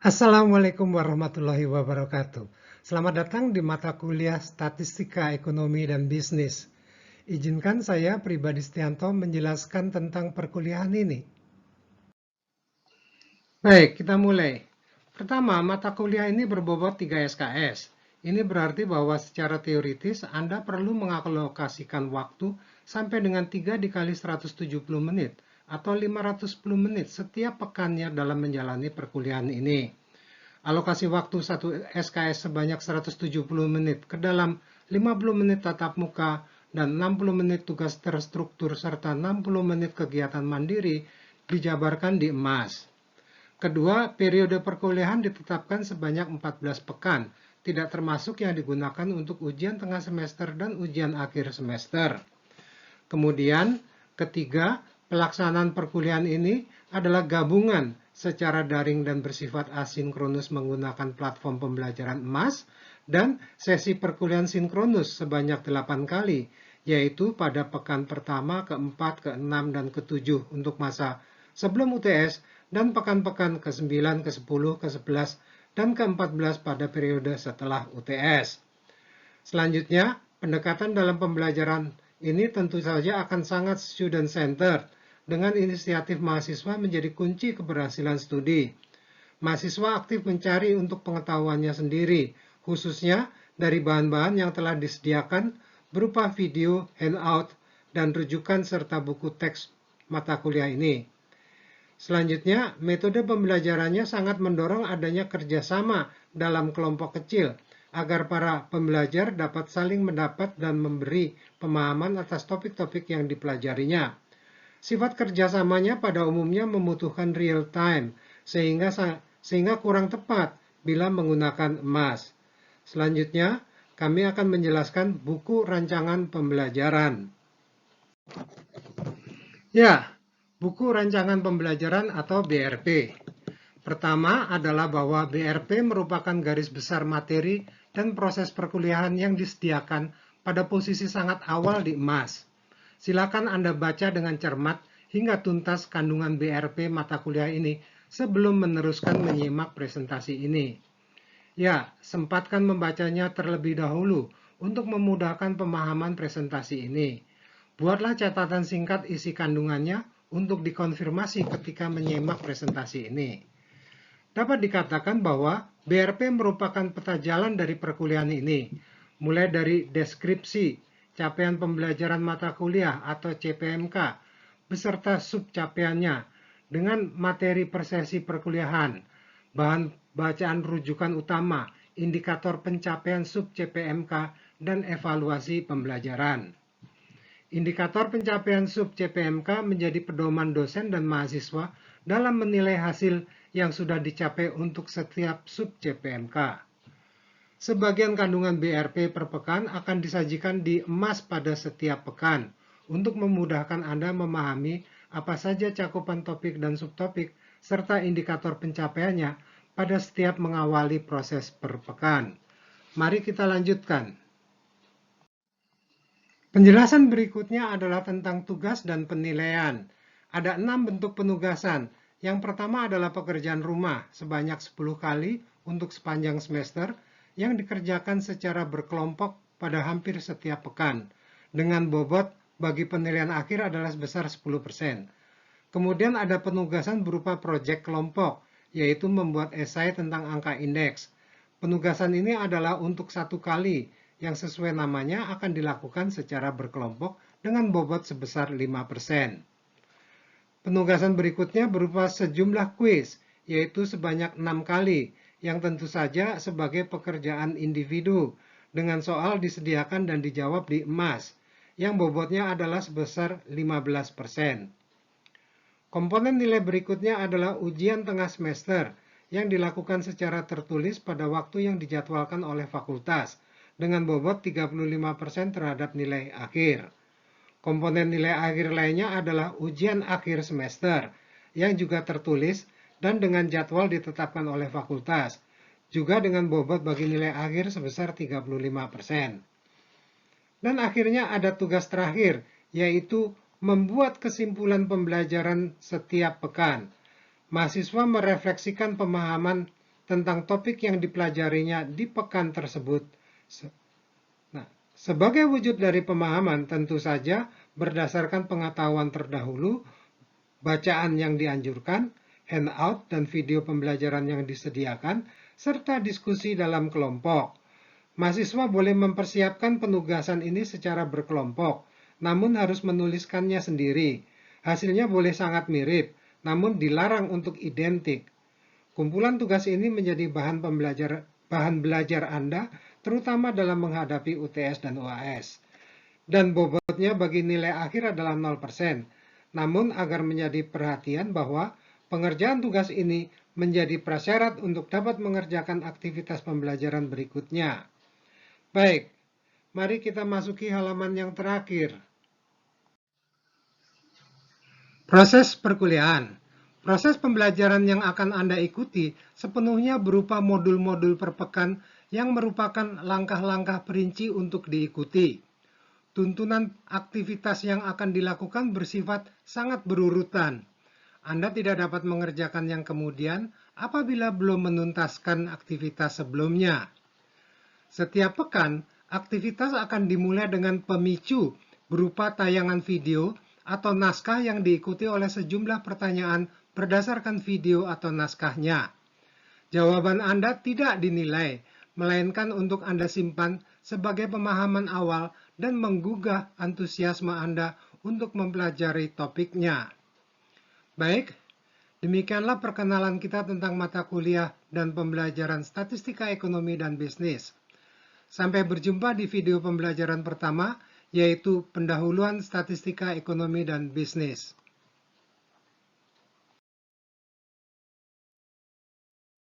Assalamualaikum warahmatullahi wabarakatuh. Selamat datang di mata kuliah Statistika Ekonomi dan Bisnis. Izinkan saya Pribadi Setianto menjelaskan tentang perkuliahan ini. Baik, kita mulai. Pertama, mata kuliah ini berbobot 3 SKS. Ini berarti bahwa secara teoritis Anda perlu mengalokasikan waktu sampai dengan 3 dikali 170 menit atau 510 menit setiap pekannya dalam menjalani perkuliahan ini. Alokasi waktu 1 SKS sebanyak 170 menit ke dalam 50 menit tatap muka dan 60 menit tugas terstruktur serta 60 menit kegiatan mandiri dijabarkan di emas. Kedua, periode perkuliahan ditetapkan sebanyak 14 pekan, tidak termasuk yang digunakan untuk ujian tengah semester dan ujian akhir semester. Kemudian, ketiga, pelaksanaan perkuliahan ini adalah gabungan secara daring dan bersifat asinkronus menggunakan platform pembelajaran emas dan sesi perkuliahan sinkronus sebanyak 8 kali, yaitu pada pekan pertama, keempat, keenam, dan ketujuh untuk masa sebelum UTS dan pekan-pekan ke-9, ke-10, ke-11, dan ke-14 pada periode setelah UTS. Selanjutnya, pendekatan dalam pembelajaran ini tentu saja akan sangat student-centered, dengan inisiatif mahasiswa menjadi kunci keberhasilan studi. Mahasiswa aktif mencari untuk pengetahuannya sendiri, khususnya dari bahan-bahan yang telah disediakan berupa video, handout, dan rujukan serta buku teks mata kuliah ini. Selanjutnya, metode pembelajarannya sangat mendorong adanya kerjasama dalam kelompok kecil, agar para pembelajar dapat saling mendapat dan memberi pemahaman atas topik-topik yang dipelajarinya. Sifat kerjasamanya pada umumnya membutuhkan real time, sehingga kurang tepat bila menggunakan emas. Selanjutnya, kami akan menjelaskan buku rancangan pembelajaran. Ya, buku rancangan pembelajaran atau BRP. Pertama adalah bahwa BRP merupakan garis besar materi dan proses perkuliahan yang disediakan pada posisi sangat awal di emas. Silakan Anda baca dengan cermat hingga tuntas kandungan BRP mata kuliah ini sebelum meneruskan menyimak presentasi ini. Ya, sempatkan membacanya terlebih dahulu untuk memudahkan pemahaman presentasi ini. Buatlah catatan singkat isi kandungannya untuk dikonfirmasi ketika menyimak presentasi ini. Dapat dikatakan bahwa BRP merupakan peta jalan dari perkuliahan ini, mulai dari deskripsi, capaian pembelajaran mata kuliah atau CPMK, beserta subcapaiannya, dengan materi per sesi perkuliahan, bahan bacaan rujukan utama, indikator pencapaian sub-CPMK, dan evaluasi pembelajaran. Indikator pencapaian sub-CPMK menjadi pedoman dosen dan mahasiswa dalam menilai hasil yang sudah dicapai untuk setiap sub-CPMK. Sebagian kandungan BRP per pekan akan disajikan di emas pada setiap pekan untuk memudahkan Anda memahami apa saja cakupan topik dan subtopik serta indikator pencapaiannya pada setiap mengawali proses per pekan. Mari kita lanjutkan. Penjelasan berikutnya adalah tentang tugas dan penilaian. Ada 6 bentuk penugasan. Yang pertama adalah pekerjaan rumah sebanyak 10 kali untuk sepanjang semester yang dikerjakan secara berkelompok pada hampir setiap pekan, dengan bobot bagi penilaian akhir adalah sebesar 10%. Kemudian ada penugasan berupa proyek kelompok, yaitu membuat esai tentang angka indeks. Penugasan ini adalah untuk 1 kali, yang sesuai namanya akan dilakukan secara berkelompok dengan bobot sebesar 5%. Penugasan berikutnya berupa sejumlah kuis, yaitu sebanyak 6 kali, yang tentu saja sebagai pekerjaan individu, dengan soal disediakan dan dijawab di emas, yang bobotnya adalah sebesar 15%. Komponen nilai berikutnya adalah ujian tengah semester, yang dilakukan secara tertulis pada waktu yang dijadwalkan oleh fakultas, dengan bobot 35% terhadap nilai akhir. Komponen nilai akhir lainnya adalah ujian akhir semester, yang juga tertulis dan dengan jadwal ditetapkan oleh fakultas, juga dengan bobot bagi nilai akhir sebesar 35%. Dan akhirnya ada tugas terakhir, yaitu membuat kesimpulan pembelajaran setiap pekan. Mahasiswa merefleksikan pemahaman tentang topik yang dipelajarinya di pekan tersebut. Nah, sebagai wujud dari pemahaman, tentu saja berdasarkan pengetahuan terdahulu, bacaan yang dianjurkan, handout dan video pembelajaran yang disediakan, serta diskusi dalam kelompok. Mahasiswa boleh mempersiapkan penugasan ini secara berkelompok, namun harus menuliskannya sendiri. Hasilnya boleh sangat mirip, namun dilarang untuk identik. Kumpulan tugas ini menjadi bahan belajar Anda, terutama dalam menghadapi UTS dan UAS. Dan bobotnya bagi nilai akhir adalah 0%. Namun agar menjadi perhatian bahwa pengerjaan tugas ini menjadi prasyarat untuk dapat mengerjakan aktivitas pembelajaran berikutnya. Baik, mari kita masuki halaman yang terakhir. Proses perkuliahan. Proses pembelajaran yang akan Anda ikuti sepenuhnya berupa modul-modul per pekan yang merupakan langkah-langkah perinci untuk diikuti. Tuntunan aktivitas yang akan dilakukan bersifat sangat berurutan. Anda tidak dapat mengerjakan yang kemudian apabila belum menuntaskan aktivitas sebelumnya. Setiap pekan, aktivitas akan dimulai dengan pemicu berupa tayangan video atau naskah yang diikuti oleh sejumlah pertanyaan berdasarkan video atau naskahnya. Jawaban Anda tidak dinilai, melainkan untuk Anda simpan sebagai pemahaman awal dan menggugah antusiasme Anda untuk mempelajari topiknya. Baik, demikianlah perkenalan kita tentang mata kuliah dan pembelajaran statistika ekonomi dan bisnis. Sampai berjumpa di video pembelajaran pertama, yaitu pendahuluan statistika ekonomi dan bisnis.